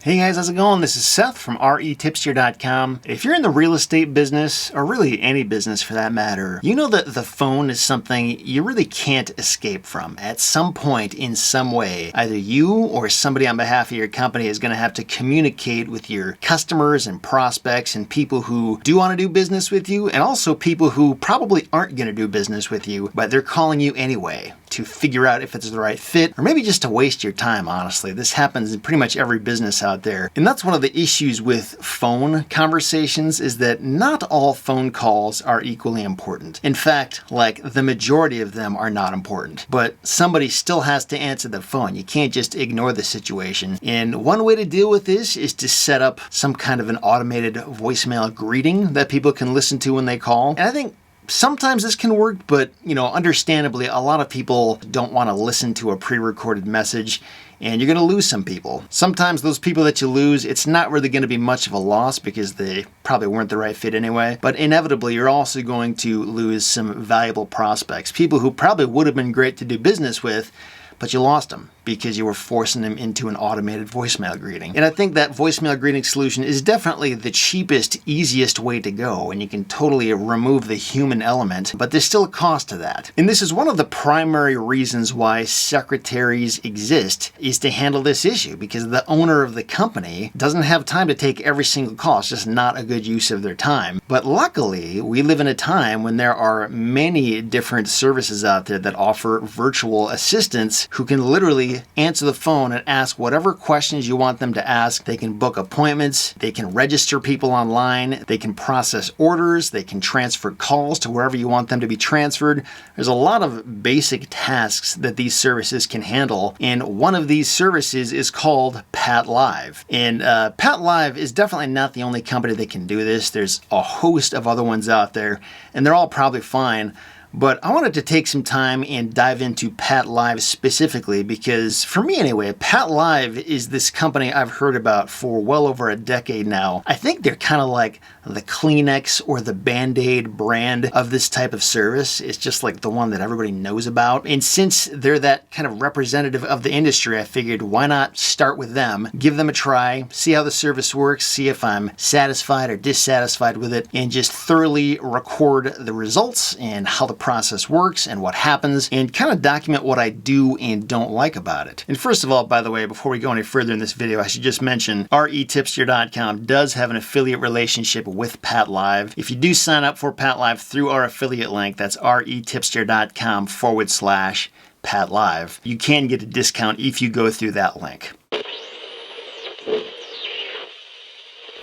Hey guys, how's it going? This is Seth from retipster.com. If you're in the real estate business, or really any business for that matter, you know that the phone is something you really can't escape from. At some point, in some way, either you or somebody on behalf of your company is going to have to communicate with your customers and prospects and people who do want to do business with you, and also people who probably aren't going to do business with you, but they're calling you anyway to figure out if it's the right fit, or maybe just to waste your time, honestly. This happens in pretty much every business out there. And that's one of the issues with phone conversations, is that not all phone calls are equally important. In fact, like the majority of them are not important, but somebody still has to answer the phone. You can't just ignore the situation. And one way to deal with this is to set up some kind of an automated voicemail greeting that people can listen to when they call. And I think sometimes this can work, but understandably, a lot of people don't want to listen to a pre-recorded message, and you're going to lose some people. Sometimes those people that you lose, it's not really going to be much of a loss because they probably weren't the right fit anyway, but inevitably you're also going to lose some valuable prospects, people who probably would have been great to do business with, but you lost them because you were forcing them into an automated voicemail greeting. And I think that voicemail greeting solution is definitely the cheapest, easiest way to go, and you can totally remove the human element, but there's still a cost to that. And this is one of the primary reasons why secretaries exist, is to handle this issue, because the owner of the company doesn't have time to take every single call. It's just not a good use of their time. But luckily, we live in a time when there are many different services out there that offer virtual assistants who can literally answer the phone and ask whatever questions you want them to ask. They can book appointments, they can register people online, they can process orders, they can transfer calls to wherever you want them to be transferred. There's a lot of basic tasks that these services can handle, and one of these services is called PatLive. And PatLive is definitely not the only company that can do this. There's a host of other ones out there, and they're all probably fine. But I wanted to take some time and dive into PatLive specifically because, for me anyway, PatLive is this company I've heard about for well over a decade now. I think they're kind of like the Kleenex or the Band-Aid brand of this type of service. It's just like the one that everybody knows about. And since they're that kind of representative of the industry, I figured why not start with them, give them a try, see how the service works, see if I'm satisfied or dissatisfied with it, and just thoroughly record the results and how the process works and what happens, and kind of document what I do and don't like about it. And first of all, by the way, before we go any further in this video, I should just mention retipster.com does have an affiliate relationship with PatLive. If you do sign up for PatLive through our affiliate link, that's retipster.com/PatLive, you can get a discount if you go through that link.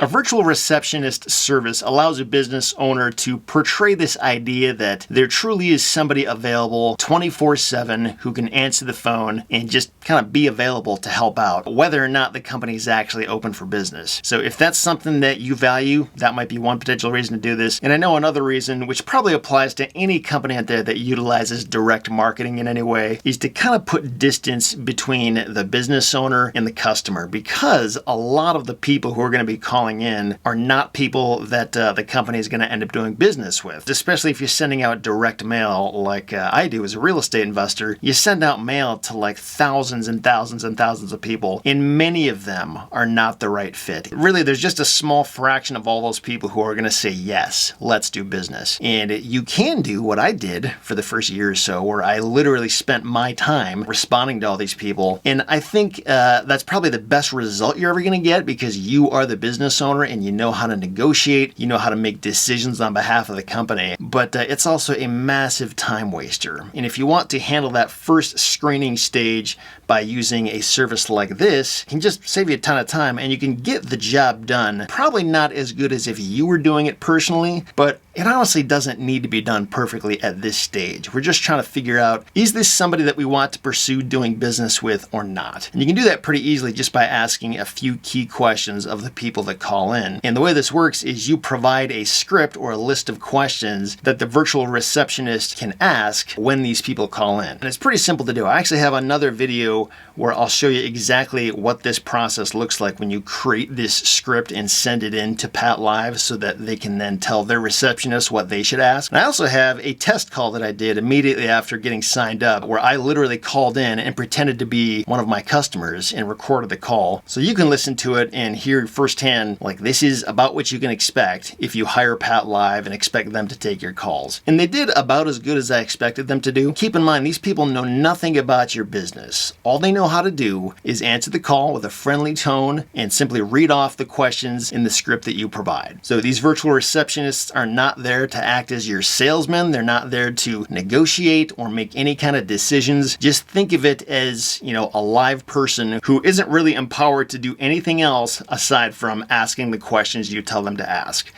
A virtual receptionist service allows a business owner to portray this idea that there truly is somebody available 24/7 who can answer the phone and just kind of be available to help out, whether or not the company is actually open for business. So if that's something that you value, that might be one potential reason to do this. And I know another reason, which probably applies to any company out there that utilizes direct marketing in any way, is to kind of put distance between the business owner and the customer, because a lot of the people who are going to be calling in are not people that the company is going to end up doing business with. Especially if you're sending out direct mail like I do as a real estate investor. You send out mail to like thousands and thousands and thousands of people, and many of them are not the right fit. Really, there's just a small fraction of all those people who are going to say, yes, let's do business. And you can do what I did for the first year or so, where I literally spent my time responding to all these people. And I think that's probably the best result you're ever going to get, because you are the business owner and you know how to negotiate, you know how to make decisions on behalf of the company, but it's also a massive time waster. And if you want to handle that first screening stage by using a service like this, it can just save you a ton of time and you can get the job done. Probably not as good as if you were doing it personally, but it honestly doesn't need to be done perfectly at this stage. We're just trying to figure out, is this somebody that we want to pursue doing business with or not? And you can do that pretty easily just by asking a few key questions of the people that call in. And the way this works is you provide a script or a list of questions that the virtual receptionist can ask when these people call in. And it's pretty simple to do. I actually have another video where I'll show you exactly what this process looks like when you create this script and send it in to PatLive so that they can then tell their receptionist receptionists what they should ask. And I also have a test call that I did immediately after getting signed up where I literally called in and pretended to be one of my customers and recorded the call. So you can listen to it and hear firsthand, like, this is about what you can expect if you hire Pat Live and expect them to take your calls. And they did about as good as I expected them to do. Keep in mind, these people know nothing about your business. All they know how to do is answer the call with a friendly tone and simply read off the questions in the script that you provide. So these virtual receptionists are not there to act as your salesman. They're not there to negotiate or make any kind of decisions. Just think of it as, a live person who isn't really empowered to do anything else aside from asking the questions you tell them to ask.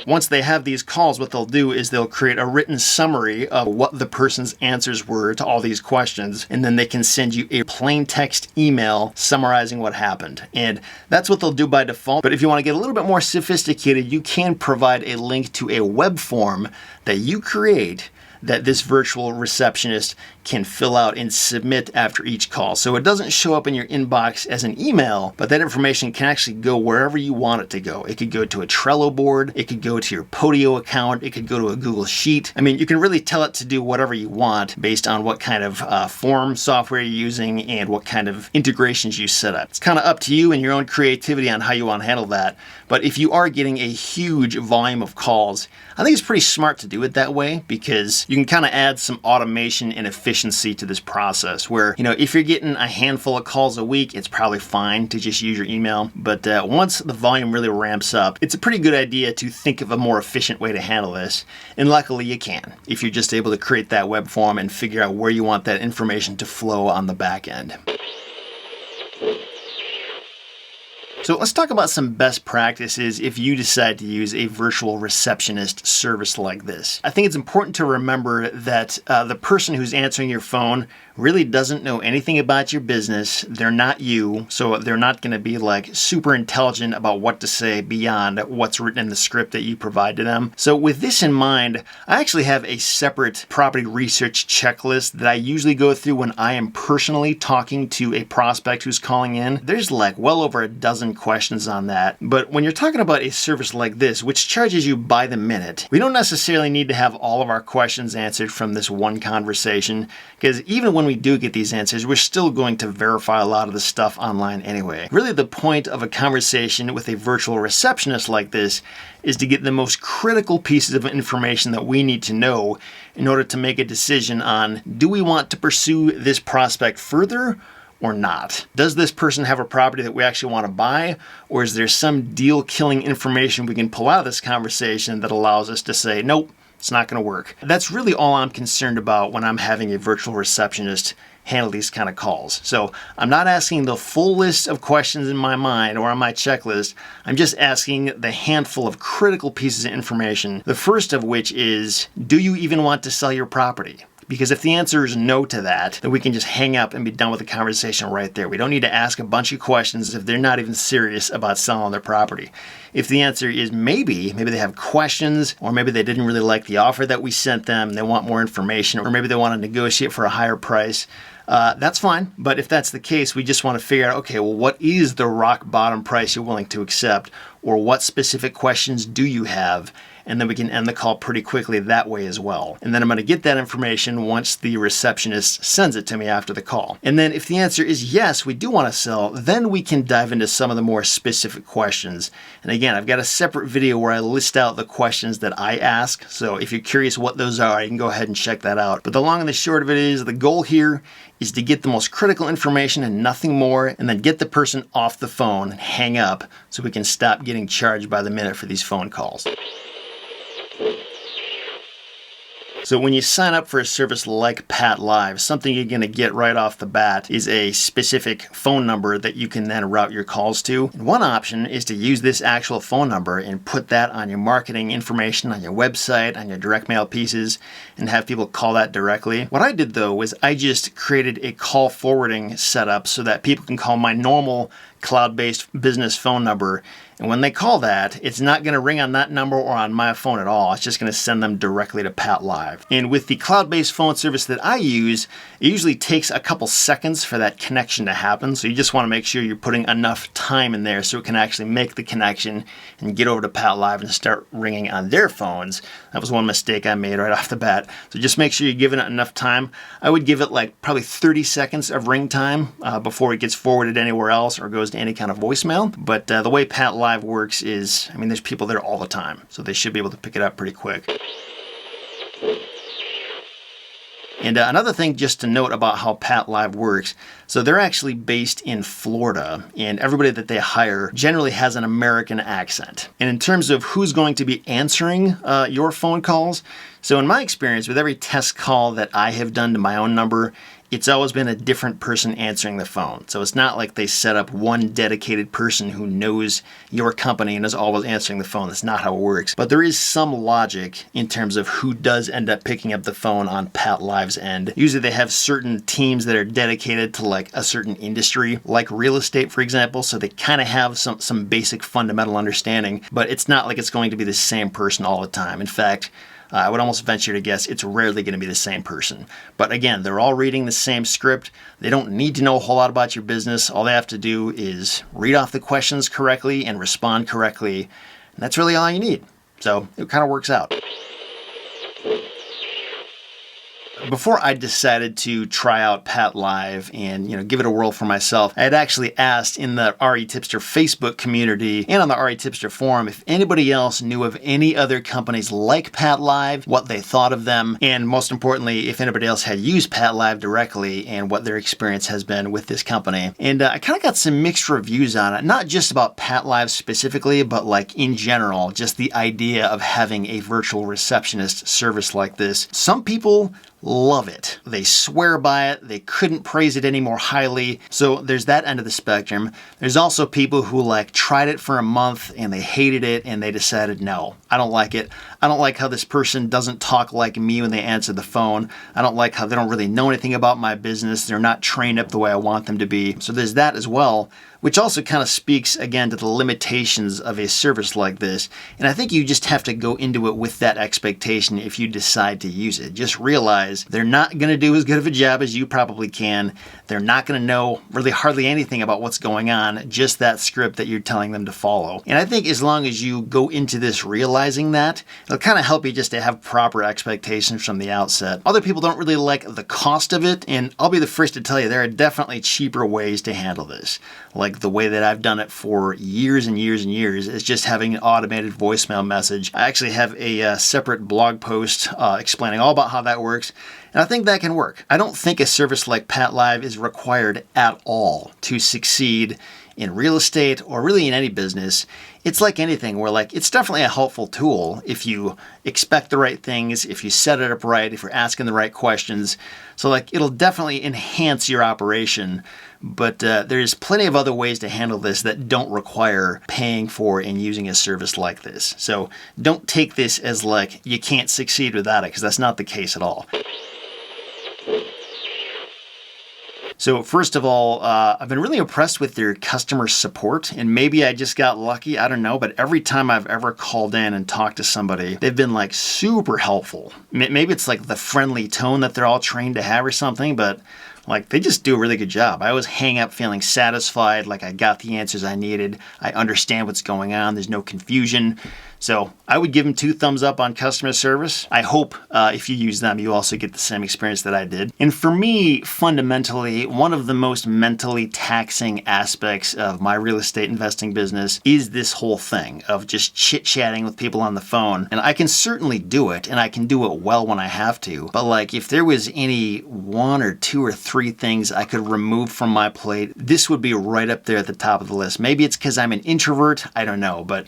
Once they have these calls, what they'll do is they'll create a written summary of what the person's answers were to all these questions, and then they can send you a plain text email summarizing what happened. And that's what they'll do by default. But if you want to get a little bit more sophisticated, you can provide a link to a web form that you create that this virtual receptionist can fill out and submit after each call. So it doesn't show up in your inbox as an email, but that information can actually go wherever you want it to go. It could go to a Trello board, it could go to your Podio account, it could go to a Google Sheet. I mean, you can really tell it to do whatever you want based on what kind of form software you're using and what kind of integrations you set up. It's kind of up to you and your own creativity on how you want to handle that. But if you are getting a huge volume of calls, I think it's pretty smart to do it that way because you can kind of add some automation and efficiency to this process where, if you're getting a handful of calls a week, it's probably fine to just use your email. But once the volume really ramps up, it's a pretty good idea to think of a more efficient way to handle this. And luckily you can, if you're just able to create that web form and figure out where you want that information to flow on the back end. So let's talk about some best practices if you decide to use a virtual receptionist service like this. I think it's important to remember that the person who's answering your phone really doesn't know anything about your business. They're not you, so they're not going to be like super intelligent about what to say beyond what's written in the script that you provide to them. So with this in mind, I actually have a separate property research checklist that I usually go through when I am personally talking to a prospect who's calling in. There's like well over a dozen questions on that. But when you're talking about a service like this, which charges you by the minute, we don't necessarily need to have all of our questions answered from this one conversation, because even when we do get these answers, we're still going to verify a lot of the stuff online anyway. Really, the point of a conversation with a virtual receptionist like this is to get the most critical pieces of information that we need to know in order to make a decision on, do we want to pursue this prospect further or not? Does this person have a property that we actually want to buy, or is there some deal-killing information we can pull out of this conversation that allows us to say, nope, it's not going to work? That's really all I'm concerned about when I'm having a virtual receptionist handle these kind of calls. So I'm not asking the full list of questions in my mind or on my checklist. I'm just asking the handful of critical pieces of information. The first of which is, do you even want to sell your property? Because if the answer is no to that, then we can just hang up and be done with the conversation right there. We don't need to ask a bunch of questions if they're not even serious about selling their property. If the answer is maybe they have questions, or maybe they didn't really like the offer that we sent them, they want more information, or maybe they want to negotiate for a higher price, that's fine. But if that's the case, we just want to figure out, okay, well, what is the rock bottom price you're willing to accept, or what specific questions do you have? And then we can end the call pretty quickly that way as well. And then I'm going to get that information once the receptionist sends it to me after the call. And then if the answer is yes, we do want to sell, then we can dive into some of the more specific questions. And again, I've got a separate video where I list out the questions that I ask. So if you're curious what those are, you can go ahead and check that out. But the long and the short of it is, the goal here is to get the most critical information and nothing more, and then get the person off the phone and hang up so we can stop getting charged by the minute for these phone calls. So when you sign up for a service like Pat Live, something you're going to get right off the bat is a specific phone number that you can then route your calls to. And one option is to use this actual phone number and put that on your marketing information, on your website, on your direct mail pieces, and have people call that directly. What I did though was I just created a call forwarding setup so that people can call my normal cloud-based business phone number. And when they call that, it's not going to ring on that number or on my phone at all. It's just going to send them directly to Pat Live. And with the cloud-based phone service that I use, it usually takes a couple seconds for that connection to happen. So you just want to make sure you're putting enough time in there so it can actually make the connection and get over to Pat Live and start ringing on their phones. That was one mistake I made right off the bat. So just make sure you're giving it enough time. I would give it like probably 30 seconds of ring time before it gets forwarded anywhere else or goes to any kind of voicemail. But the way Pat Live works is, I mean, there's people there all the time, so they should be able to pick it up pretty quick. And another thing just to note about how Pat Live works, so they're actually based in Florida, and everybody that they hire generally has an American accent. And in terms of who's going to be answering your phone calls, so in my experience, with every test call that I have done to my own number, it's always been a different person answering the phone. So it's not like they set up one dedicated person who knows your company and is always answering the phone. That's not how it works. But there is some logic in terms of who does end up picking up the phone on Pat Live's end. Usually they have certain teams that are dedicated to like a certain industry, like real estate, for example. So they kind of have some basic fundamental understanding, but it's not like it's going to be the same person all the time. In fact, I would almost venture to guess it's rarely going to be the same person. But again, they're all reading the same script. They don't need to know a whole lot about your business. All they have to do is read off the questions correctly and respond correctly. And that's really all you need. So it kind of works out. Before I decided to try out Pat Live and give it a whirl for myself, I had actually asked in the RE Tipster Facebook community and on the RE Tipster forum if anybody else knew of any other companies like Pat Live, what they thought of them, and most importantly, if anybody else had used Pat Live directly and what their experience has been with this company. And I kind of got some mixed reviews on it, not just about Pat Live specifically, but like in general, just the idea of having a virtual receptionist service like this. Some people love it. They swear by it. They couldn't praise it any more highly. So there's that end of the spectrum. There's also people who tried it for a month and they hated it and they decided, no, I don't like it. I don't like how this person doesn't talk like me when they answer the phone. I don't like how they don't really know anything about my business. They're not trained up the way I want them to be. So there's that as well, which also kind of speaks again to the limitations of a service like this. And I think you just have to go into it with that expectation if you decide to use it. Just realize they're not going to do as good of a job as you probably can. They're not going to know really hardly anything about what's going on, just that script that you're telling them to follow. And I think as long as you go into this realizing that, it'll kind of help you just to have proper expectations from the outset. Other people don't really like the cost of it, and I'll be the first to tell you there are definitely cheaper ways to handle this. Like the way that I've done it for years and years and years is just having an automated voicemail message. I actually have a separate blog post explaining all about how that works. And I think that can work. I don't think a service like Pat Live is required at all to succeed in real estate or really in any business. It's like anything where it's definitely a helpful tool if you expect the right things, if you set it up right, if you're asking the right questions. So it'll definitely enhance your operation. But there's plenty of other ways to handle this that don't require paying for and using a service like this. So don't take this as you can't succeed without it, because that's not the case at all. So first of all, I've been really impressed with their customer support, and maybe I just got lucky, I don't know, but every time I've ever called in and talked to somebody, they've been super helpful. Maybe it's the friendly tone that they're all trained to have or something, but they just do a really good job. I always hang up feeling satisfied, I got the answers I needed. I understand what's going on. There's no confusion. So I would give them 2 thumbs up on customer service. I hope if you use them, you also get the same experience that I did. And for me, fundamentally, one of the most mentally taxing aspects of my real estate investing business is this whole thing of just chit-chatting with people on the phone. And I can certainly do it, and I can do it well when I have to. But if there was any 1 or 2 or 3 things I could remove from my plate, this would be right up there at the top of the list. Maybe it's because I'm an introvert, I don't know, but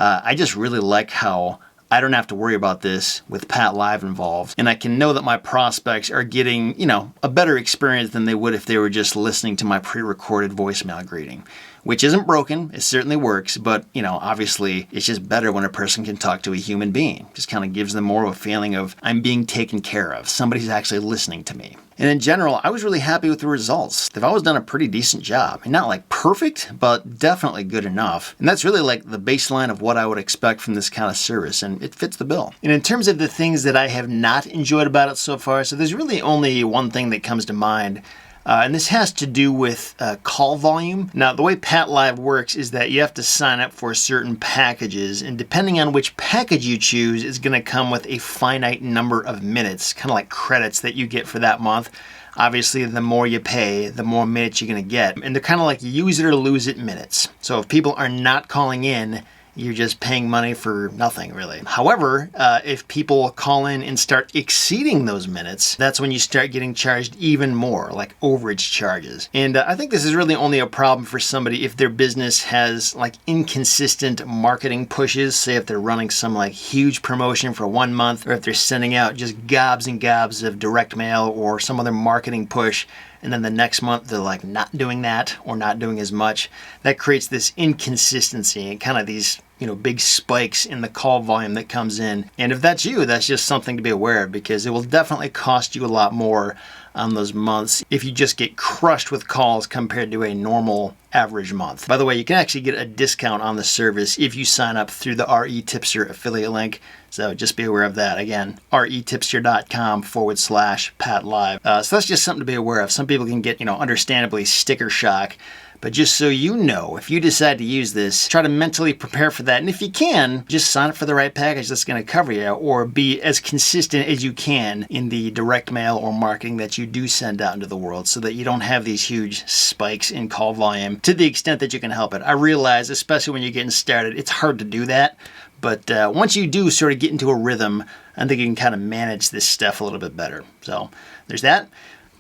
I just really like how I don't have to worry about this with Pat Live involved. And I can know that my prospects are getting, a better experience than they would if they were just listening to my pre-recorded voicemail greeting. which isn't broken. It certainly works, but, obviously it's just better when a person can talk to a human being. Just kind of gives them more of a feeling of I'm being taken care of. Somebody's actually listening to me. And in general, I was really happy with the results. They've always done a pretty decent job. And not like perfect, but definitely good enough. And that's really like the baseline of what I would expect from this kind of service, and it fits the bill. And in terms of the things that I have not enjoyed about it so far, so there's really only one thing that comes to mind. And this has to do with call volume. Now, the way PatLive works is that you have to sign up for certain packages, and depending on which package you choose, it's going to come with a finite number of minutes, kind of like credits that you get for that month. Obviously, the more you pay, the more minutes you're going to get. And they're kind of like use it or lose it minutes. So if people are not calling in, you're just paying money for nothing, really. However, if people call in and start exceeding those minutes, that's when you start getting charged even more, like overage charges. And I think this is really only a problem for somebody if their business has like inconsistent marketing pushes. Say if they're running some like huge promotion for 1 month, or if they're sending out just gobs and gobs of direct mail or some other marketing push, and then the next month they're like not doing that or not doing as much. That creates this inconsistency and kind of these big spikes in the call volume that comes in. And if that's you, that's just something to be aware of, because it will definitely cost you a lot more on those months if you just get crushed with calls compared to a normal average month. By the way, you can actually get a discount on the service if you sign up through the RE Tipster affiliate link. So just be aware of that. Again, retipster.com/PatLive. So that's just something to be aware of. Some people can get, understandably sticker shock. But just so you know, if you decide to use this, try to mentally prepare for that. And if you can, just sign up for the right package that's going to cover you, or be as consistent as you can in the direct mail or marketing that you do send out into the world, so that you don't have these huge spikes in call volume to the extent that you can help it. I realize, especially when you're getting started, it's hard to do that. But once you do sort of get into a rhythm, I think you can kind of manage this stuff a little bit better. So there's that.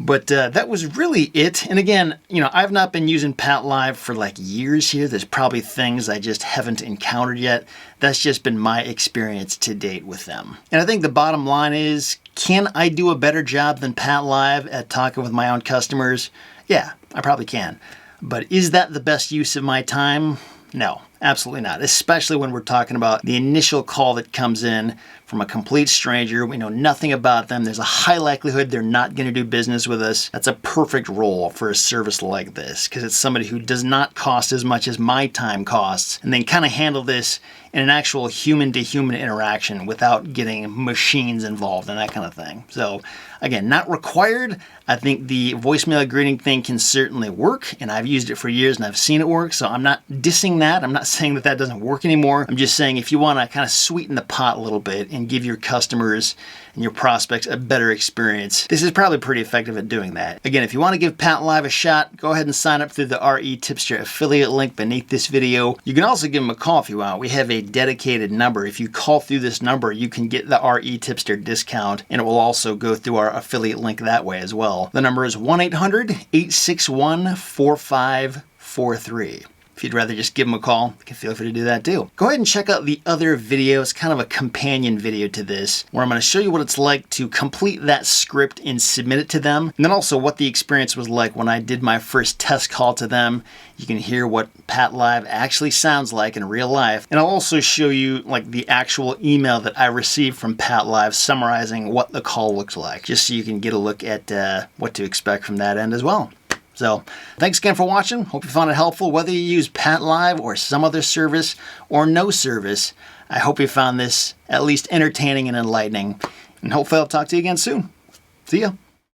But that was really it. And again, I've not been using PatLive for like years here. There's probably things I just haven't encountered yet. That's just been my experience to date with them. And I think the bottom line is, can I do a better job than PatLive at talking with my own customers? Yeah, I probably can. But is that the best use of my time? No, absolutely not. Especially when we're talking about the initial call that comes in from a complete stranger. We know nothing about them. There's a high likelihood they're not going to do business with us. That's a perfect role for a service like this, because it's somebody who does not cost as much as my time costs, and then kind of handle this in an actual human-to-human interaction without getting machines involved and that kind of thing. So again, not required. I think the voicemail greeting thing can certainly work, and I've used it for years and I've seen it work, so I'm not dissing that. I'm not saying that that doesn't work anymore. I'm just saying if you want to kind of sweeten the pot a little bit and give your customers and your prospects a better experience, this is probably pretty effective at doing that. Again, if you want to give PatLive a shot, go ahead and sign up through the RE Tipster affiliate link beneath this video. You can also give them a call if you want. We have a dedicated number. If you call through this number, you can get the RE Tipster discount, and it will also go through our affiliate link that way as well. The number is 1-800-861-4543. If you'd rather just give them a call, you can feel free to do that too. Go ahead and check out the other video. It's kind of a companion video to this, where I'm going to show you what it's like to complete that script and submit it to them. And then also what the experience was like when I did my first test call to them. You can hear what PatLive actually sounds like in real life. And I'll also show you like the actual email that I received from PatLive summarizing what the call looked like, just so you can get a look at what to expect from that end as well. So thanks again for watching. Hope you found it helpful. Whether you use PatLive or some other service or no service, I hope you found this at least entertaining and enlightening. And hopefully I'll talk to you again soon. See ya.